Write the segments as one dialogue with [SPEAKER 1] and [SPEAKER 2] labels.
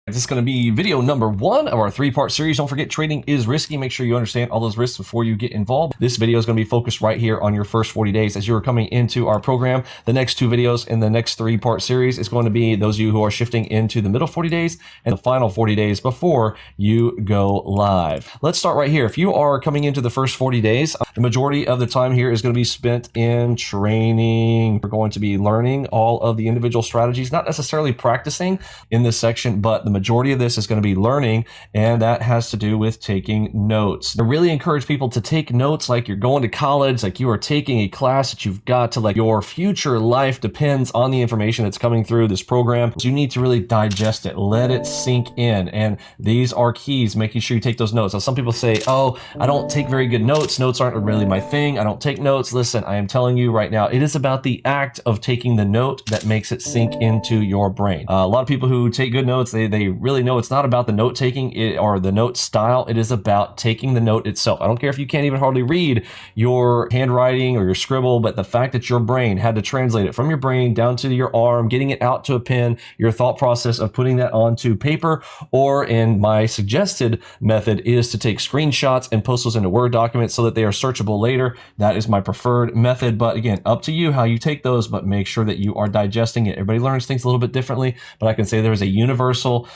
[SPEAKER 1] This is going to be video number 1 of our 3-part series. Don't forget, trading is risky. Make sure you understand all those risks before you get involved. This video is going to be focused right here on your first 40 days as you are coming into our program. The next 2 videos in the next 3-part series is going to be those of you who are shifting into the middle 40 days and the final 40 days before you go live. Let's start right here. If you are coming into the first 40 days, the majority of the time here is going to be spent in training. We're going to be learning all of the individual strategies, not necessarily practicing in this section, but the majority of this is going to be learning, and that has to do with taking notes. I really encourage people to take notes like you're going to college, like you are taking a class that you've got to, like your future life depends on the information that's coming through this program. So you need to really digest it, let it sink in, and these are keys, making sure you take those notes. Now, some people say, oh, I don't take very good notes. Notes aren't really my thing. I don't take notes. Listen, I am telling you right now, it is about the act of taking the note that makes it sink into your brain. A lot of people who take good notes, they really know it's not about the note taking or the note style. It is about taking the note itself. I don't care if you can't even hardly read your handwriting or your scribble, but the fact that your brain had to translate it from your brain down to your arm, getting it out to a pen, your thought process of putting that onto paper, or in my suggested method is to take screenshots and post those into Word documents so that they are searchable later. That is my preferred method. But again, up to you how you take those, but make sure that you are digesting it. Everybody learns things a little bit differently, but I can say there is a universal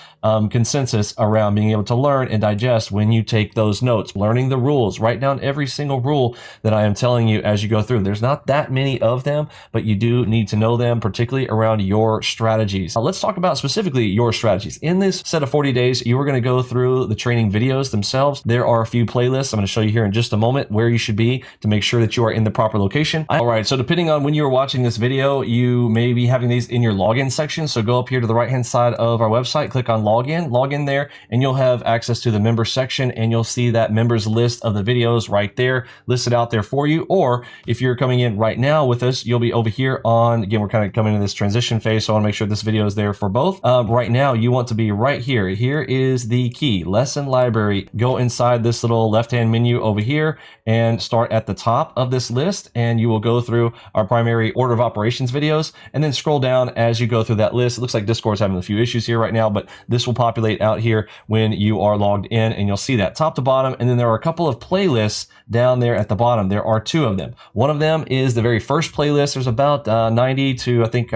[SPEAKER 1] consensus around being able to learn and digest when you take those notes. Learning the rules, write down every single rule that I am telling you as you go through. There's not that many of them, but you do need to know them, particularly around your strategies. Now, let's talk about specifically your strategies. In this set of 40 days, you are going to go through the training videos themselves. There are a few playlists I'm going to show you here in just a moment where you should be to make sure that you are in the proper location. All right, so depending on when you are watching this video, you may be having these in your login section. So go up here to the right-hand side of our website, click on log in there, and you'll have access to the member section, and you'll see that members list of the videos right there listed out there for you. Or if you're coming in right now with us, you'll be over here on, again, we're kind of coming into this transition phase, so I want to make sure this video is there for both. Right now, you want to be right here. Here is the key, lesson library. Go inside this little left-hand menu over here and start at the top of this list, and you will go through our primary order of operations videos, and then scroll down as you go through that list. It looks like Discord's having a few issues here right now, but this will populate out here when you are logged in, and you'll see that top to bottom. And then there are a couple of playlists down there at the bottom. There are 2 of them. One of them is the very first playlist. There's about 90 to, I think,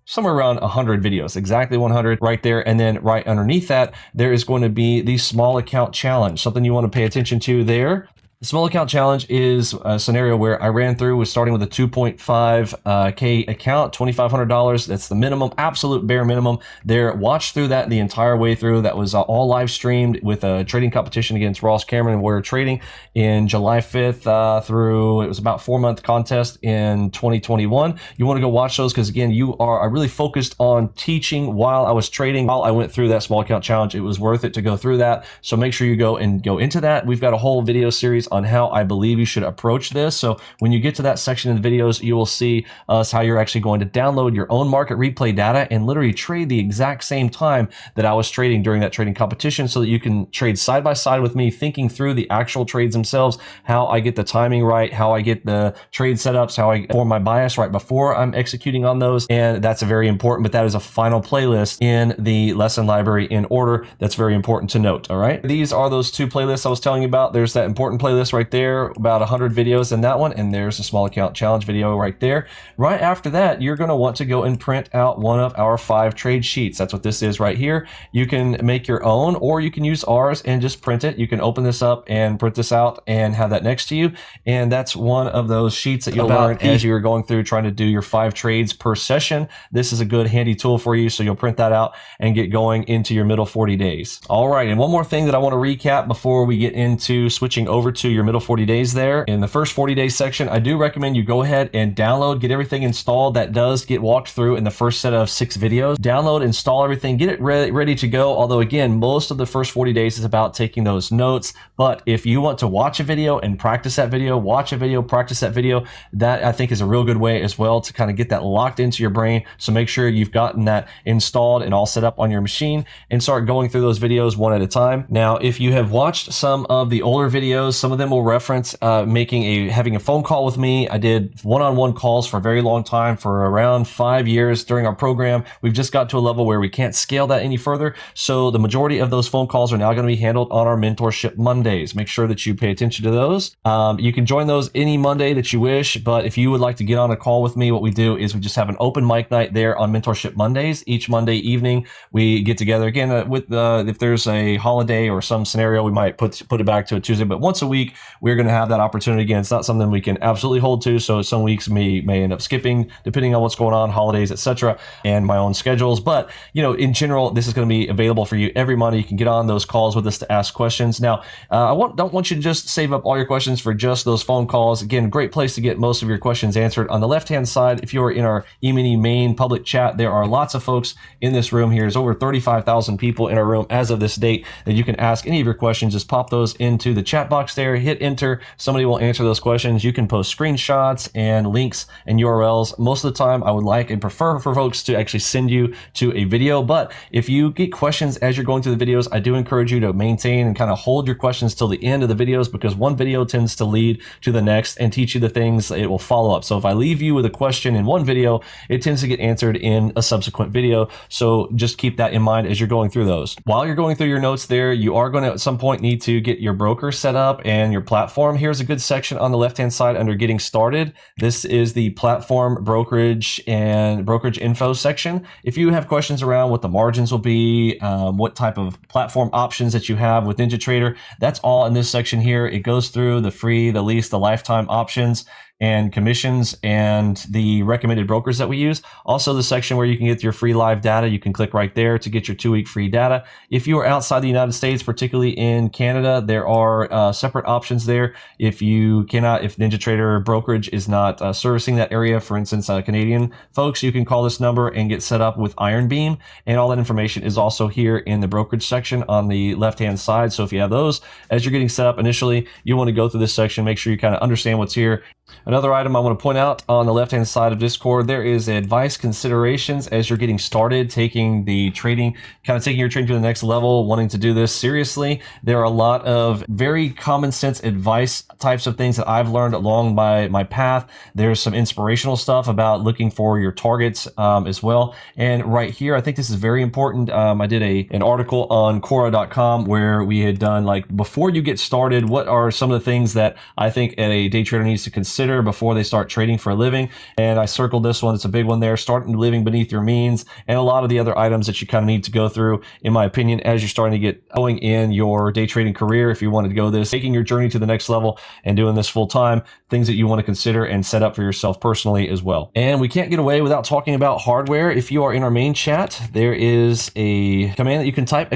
[SPEAKER 1] somewhere around 100 videos, exactly 100 right there. And then right underneath that, there is going to be the small account challenge, something you want to pay attention to there. The small account challenge is a scenario where I ran through with starting with a 2.5K account, $2,500. That's the minimum, absolute bare minimum there. Watch through that the entire way through. That was all live streamed with a trading competition against Ross Cameron and Warrior Trading in July 5th through, it was about 4-month contest in 2021. You want to go watch those because, again, I really focused on teaching while I was trading. While I went through that small account challenge, it was worth it to go through that. So make sure you go into that. We've got a whole video series on how I believe you should approach this. So when you get to that section in the videos, you will see how you're actually going to download your own market replay data and literally trade the exact same time that I was trading during that trading competition, so that you can trade side by side with me, thinking through the actual trades themselves, how I get the timing right, how I get the trade setups, how I form my bias right before I'm executing on those. And that's a very important, but that is a final playlist in the lesson library in order. That's very important to note. All right. These are those 2 playlists I was telling you about. There's that important playlist right there, about 100 videos in that one, and there's a small account challenge video right there. Right after that, you're going to want to go and print out one of our 5 trade sheets. That's what this is right here. You can make your own, or you can use ours and just print it. You can open this up and print this out and have that next to you, and that's one of those sheets that you'll learn as you're going through trying to do your 5 trades per session. This is a good handy tool for you, so you'll print that out and get going into your middle 40 days. All right, and one more thing that I want to recap before we get into switching over to your middle 40 days there. In the first 40 days section, I do recommend you go ahead and download, get everything installed. That does get walked through in the first set of 6 videos. Download, install everything, get it ready to go. Although again, most of the first 40 days is about taking those notes. But if you want to watch a video and practice that video, watch a video, practice that video, that I think is a real good way as well to kind of get that locked into your brain. So make sure you've gotten that installed and all set up on your machine and start going through those videos one at a time. Now, if you have watched some of the older videos, some of them will reference having a phone call with me. I did one-on-one calls for a very long time, for around 5 years during our program. We've just got to a level where we can't scale that any further. So the majority of those phone calls are now going to be handled on our Mentorship Mondays. Make sure that you pay attention to those. You can join those any Monday that you wish, but if you would like to get on a call with me, what we do is we just have an open mic night there on Mentorship Mondays. Each Monday evening, we get together again if there's a holiday or some scenario, we might put it back to a Tuesday, but once a week, we're going to have that opportunity again. It's not something we can absolutely hold to, so some weeks may end up skipping depending on what's going on, holidays, etc., and my own schedules. But in general, this is going to be available for you every Monday. You can get on those calls with us to ask questions. Now, don't want you to just save up all your questions for just those phone calls. Again, great place to get most of your questions answered. On the left-hand side, if you are in our E-mini main public chat, there are lots of folks in this room here. There's over 35,000 people in our room as of this date that you can ask any of your questions. Just pop those into the chat box there, hit enter. Somebody will answer those questions. You can post screenshots and links and URLs. Most of the time, I would like and prefer for folks to actually send you to a video. But if you get questions as you're going through the videos, I do encourage you to maintain and kind of hold your questions till the end of the videos, because one video tends to lead to the next and teach you the things it will follow up. So if I leave you with a question in one video, it tends to get answered in a subsequent video. So just keep that in mind as you're going through those. While you're going through your notes there, you are going to at some point need to get your broker set up and your platform. Here's a good section on the left-hand side under Getting Started. This is the platform brokerage and brokerage info section. If you have questions around what the margins will be, what type of platform options that you have with NinjaTrader, that's all in this section here. It goes through the free, the lease, the lifetime options and commissions and the recommended brokers that we use. Also the section where you can get your free live data, you can click right there to get your 2-week free data. If you are outside the United States, particularly in Canada, there are separate options there. If NinjaTrader brokerage is not servicing that area, for instance, Canadian folks, you can call this number and get set up with Ironbeam. And all that information is also here in the brokerage section on the left-hand side. So if you have those, as you're getting set up initially, you want to go through this section, make sure you kind of understand what's here. Another item I want to point out on the left-hand side of Discord, there is advice considerations as you're getting started, taking your trading to the next level, wanting to do this seriously. There are a lot of very common sense advice types of things that I've learned along my path. There's some inspirational stuff about looking for your targets as well. And right here, I think this is very important. I did an article on Quora.com where we had done, like, before you get started, what are some of the things that I think a day trader needs to consider before they start trading for a living. And I circled this one. It's a big one there. Starting living beneath your means, and a lot of the other items that you kind of need to go through, in my opinion, as you're starting to get going in your day trading career. If you want to go this, taking your journey to the next level and doing this full time, things that you want to consider and set up for yourself personally as well. And we can't get away without talking about hardware. If you are in our main chat, there is a command that you can type,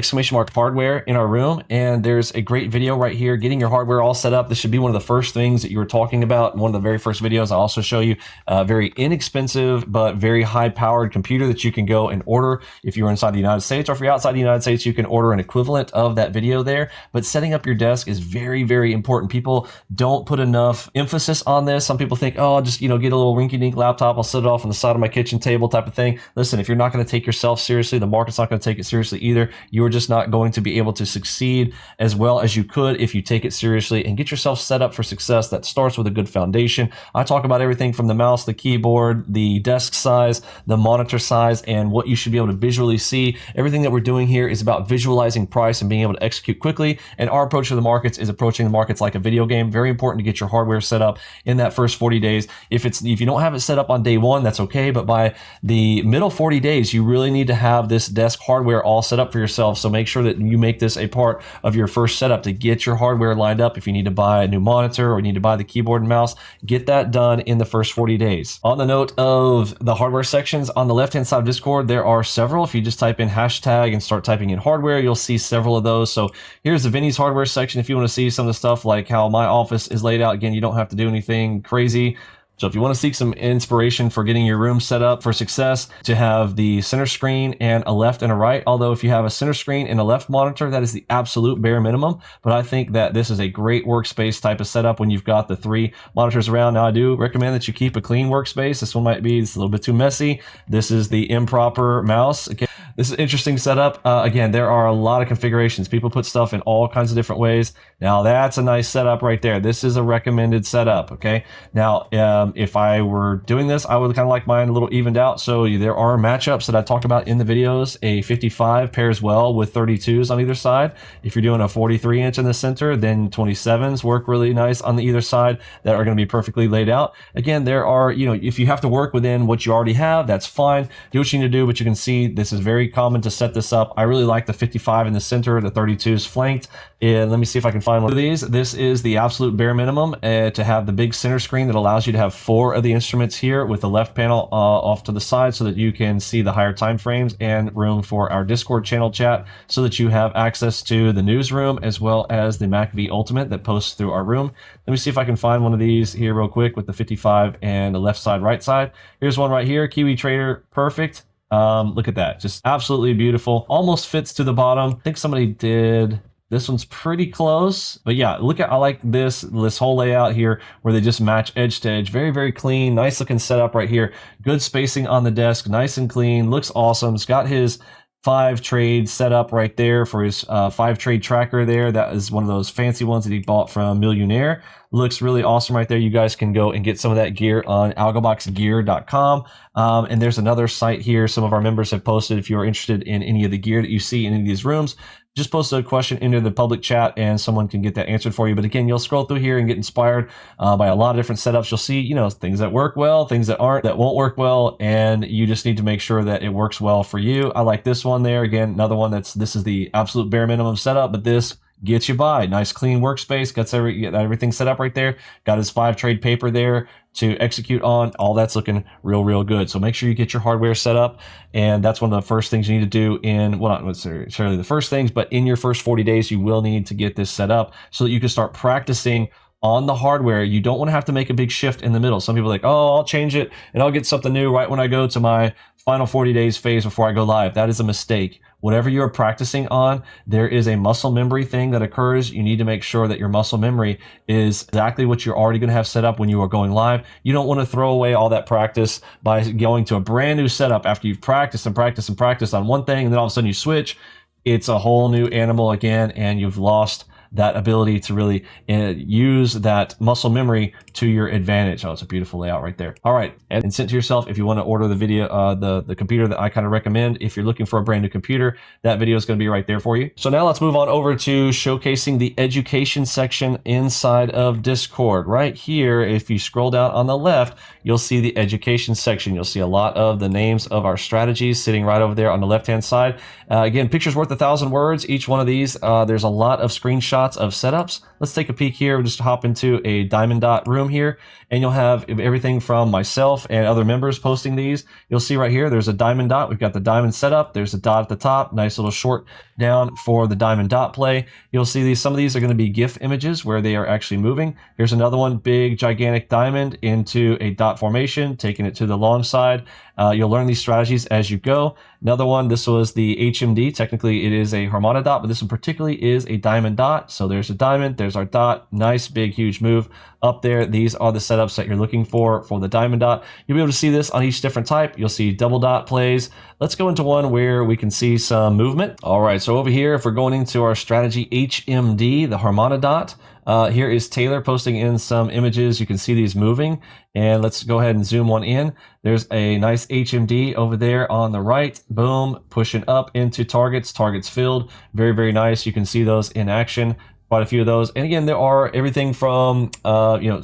[SPEAKER 1] !hardware, in our room. And there's a great video right here, getting your hardware all set up. This should be one of the first things that you were talking about. One of the very first videos, I also show you a very inexpensive but very high powered computer that you can go and order if you're inside the United States, or if you're outside the United States, you can order an equivalent of that video there. But setting up your desk is very, very important. People don't put enough emphasis on this. Some people think, oh, I'll just, get a little rinky-dink laptop, I'll set it off on the side of my kitchen table type of thing. Listen, if you're not going to take yourself seriously, the market's not going to take it seriously either. You're just not going to be able to succeed as well as you could if you take it seriously and get yourself set up for success. That starts with a good foundation. I talk about everything from the mouse, the keyboard, the desk size, the monitor size, and what you should be able to visually see. Everything that we're doing here is about visualizing price and being able to execute quickly. And our approach to the markets is approaching the markets like a video game. Very important to get your hardware set up in that first 40 days. If you don't have it set up on day one, that's okay. But by the middle 40 days, you really need to have this desk hardware all set up for yourself. So make sure that you make this a part of your first setup to get your hardware lined up. If you need to buy a new monitor or you need to buy the keyboard and mouse, get that done in the first 40 days. On the note of the hardware sections, on the left-hand side of Discord, there are several. If you just type in hashtag and start typing in hardware, you'll see several of those. So here's the Vinny's hardware section. If you want to see some of the stuff like how my office is laid out, again, you don't have to do anything crazy. So if you want to seek some inspiration for getting your room set up for success, to have the center screen and a left and a right, although if you have a center screen and a left monitor, that is the absolute bare minimum. But I think that this is a great workspace type of setup when you've got the 3 monitors around. Now I do recommend that you keep a clean workspace. This one might be, it's a little bit too messy. This is the improper mouse. Okay. This is an interesting setup. Again, there are a lot of configurations. People put stuff in all kinds of different ways. Now that's a nice setup right there. This is a recommended setup, okay? Now, if I were doing this, I would kind of like mine a little evened out. So there are matchups that I talked about in the videos. A 55 pairs well with 32s on either side. If you're doing a 43 inch in the center, then 27s work really nice on the either side that are going to be perfectly laid out. Again, there are, if you have to work within what you already have, that's fine. Do what you need to do, but you can see this is very common to set this up. I really like the 55 in the center, the 32s flanked. And let me see if I can find one of these. This is the absolute bare minimum to have the big center screen that allows you to have 4 of the instruments here with the left panel off to the side so that you can see the higher time frames and room for our Discord channel chat so that you have access to the newsroom as well as the MacV Ultimate that posts through our room. Let me see if I can find one of these here real quick with the 55 and the left side, right side. Here's one right here, Kiwi Trader, perfect. Look at that, just absolutely beautiful. Almost fits to the bottom. I think somebody did. This one's pretty close, but yeah, look at, I like this whole layout here where they just match edge to edge. Very, very clean, nice looking setup right here. Good spacing on the desk, nice and clean, looks awesome. It's got his 5 trade set up right there for his 5 trade tracker there. That is one of those fancy ones that he bought from Millionaire. Looks really awesome right there. You guys can go and get some of that gear on algoboxgear.com. And there's another site here some of our members have posted. If you're interested in any of the gear that you see in any of these rooms, just post a question into the public chat and someone can get that answered for you. But again, you'll scroll through here and get inspired by a lot of different setups. You'll see, things that work well, things that won't work well, and you just need to make sure that it works well for you. I like this one there. Again, another one this is the absolute bare minimum setup, but this gets you by. Nice clean workspace, got everything set up right there. Got his 5 trade paper there to execute on. All that's looking real good. So make sure you get your hardware set up, and that's one of the first things you need to do in, well, not necessarily the first things, but in your first 40 days you will need to get this set up so that you can start practicing on the hardware. You don't want to have to make a big shift in the middle. Some people are like, oh, I'll change it and I'll get something new right when I go to my final 40 days phase before I go live. That is a mistake. Whatever you're practicing on, there is a muscle memory thing that occurs. You need to make sure that your muscle memory is exactly what you're already going to have set up when you are going live. You don't want to throw away all that practice by going to a brand new setup after you've practiced and practiced and practiced on one thing, and then all of a sudden you switch. It's a whole new animal again, and you've lost that ability to really use that muscle memory to your advantage. Oh, it's a beautiful layout right there. All right, and send to yourself if you want to order the video, the computer that I kind of recommend. If you're looking for a brand new computer, that video is going to be right there for you. So now let's move on over to showcasing the education section inside of Discord. Right here, if you scroll down on the left, you'll see the education section. You'll see a lot of the names of our strategies sitting right over there on the left-hand side. Again, pictures worth 1,000 words. Each one of these, there's a lot of screenshots of setups. Let's take a peek here. We'll just hop into a diamond dot room here, and you'll have everything from myself and other members posting these. You'll see right here, there's a diamond dot. We've got the diamond setup. There's a dot at the top. Nice little short down for the diamond dot play. You'll see these. Some of these are going to be GIF images where they are actually moving. Here's another one, big gigantic diamond into a dot formation, taking it to the long side. You'll learn these strategies as you go. Another one, this was the HMD. Technically, it is a Harmonic dot, but this one particularly is a diamond dot. So there's a diamond, there's our dot. Nice, big, huge move up there. These are the setups that you're looking for the diamond dot. You'll be able to see this on each different type. You'll see double dot plays. Let's go into one where we can see some movement. All right, so over here, if we're going into our strategy HMD, the Harmonic dot, here is Taylor posting in some images. You can see these moving, and let's go ahead and zoom one in. There's a nice HMD over there on the right. Boom, pushing up into targets filled. Very, very nice. You can see those in action. Quite a few of those. And again, there are everything from,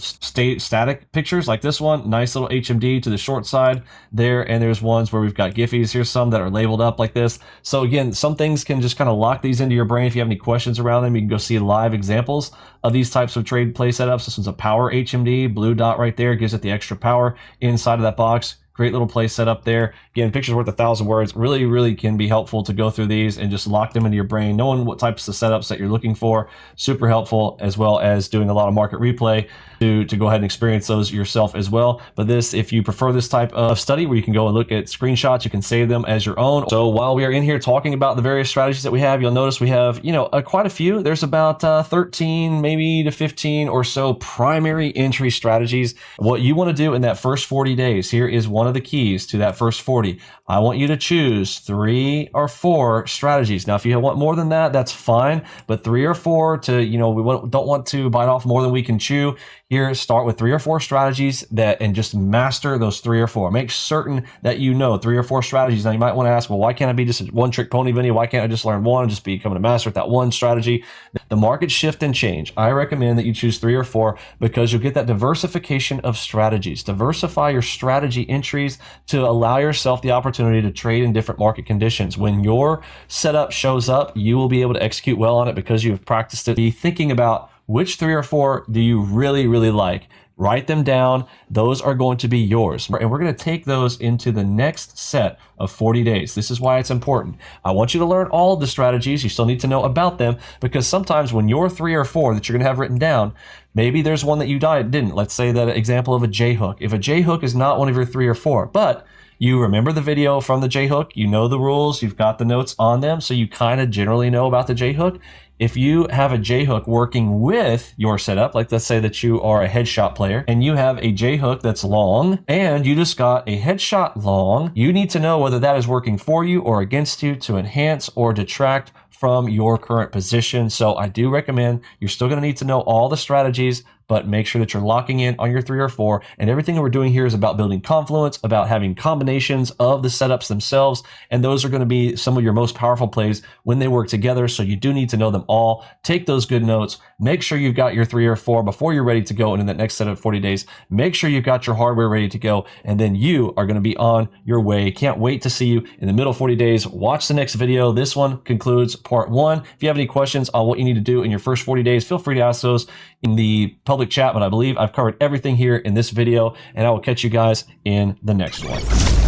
[SPEAKER 1] static pictures like this one, nice little HMD to the short side there. And there's ones where we've got Giphies. Here's some that are labeled up like this. So again, some things can just kind of lock these into your brain. If you have any questions around them, you can go see live examples of these types of trade play setups. This one's a power HMD, blue dot right there, gives it the extra power inside of that box. Great little play setup there. Again, pictures worth 1,000 words. Really, really can be helpful to go through these and just lock them into your brain, knowing what types of setups that you're looking for. Super helpful, as well as doing a lot of market replay to go ahead and experience those yourself as well. But this, if you prefer this type of study where you can go and look at screenshots, you can save them as your own. So while we are in here talking about the various strategies that we have, you'll notice we have, quite a few. There's about 13, maybe to 15 or so primary entry strategies. What you want to do in that first 40 days, here is one one of the keys to that first 40. I want you to choose 3 or 4 strategies. Now, if you want more than that, that's fine, but 3 or 4 to, we don't want to bite off more than we can chew. Here, start with 3 or 4 strategies and just master those 3 or 4. Make certain that you know 3 or 4 strategies. Now, you might want to ask, well, why can't I be just a one-trick pony, Vinny? Why can't I just learn one and just become a master at that one strategy? The markets shift and change. I recommend that you choose 3 or 4 because you'll get that diversification of strategies. Diversify your strategy entries to allow yourself the opportunity to trade in different market conditions. When your setup shows up, you will be able to execute well on it because you have practiced it. Be thinking about which 3 or 4 do you really, really like. Write them down. Those are going to be yours. And we're going to take those into the next set of 40 days. This is why it's important. I want you to learn all of the strategies. You still need to know about them because sometimes when your 3 or 4 that you're going to have written down, maybe there's one that you didn't. Let's say that example of a J hook. If a J hook is not one of your 3 or 4, but you remember the video from the J hook, you know the rules, you've got the notes on them, so you kind of generally know about the J hook. If you have a J hook working with your setup, like let's say that you are a headshot player and you have a J hook that's long and you just got a headshot long, you need to know whether that is working for you or against you to enhance or detract from your current position. So I do recommend you're still going to need to know all the strategies, but make sure that you're locking in on your 3 or 4. And everything that we're doing here is about building confluence, about having combinations of the setups themselves. And those are going to be some of your most powerful plays when they work together. So you do need to know them all. Take those good notes. Make sure you've got your 3 or 4 before you're ready to go into that next set of 40 days. Make sure you've got your hardware ready to go. And then you are going to be on your way. Can't wait to see you in the middle of 40 days. Watch the next video. This one concludes part 1. If you have any questions on what you need to do in your first 40 days, feel free to ask those in the public chat, but I believe I've covered everything here in this video, and I will catch you guys in the next one.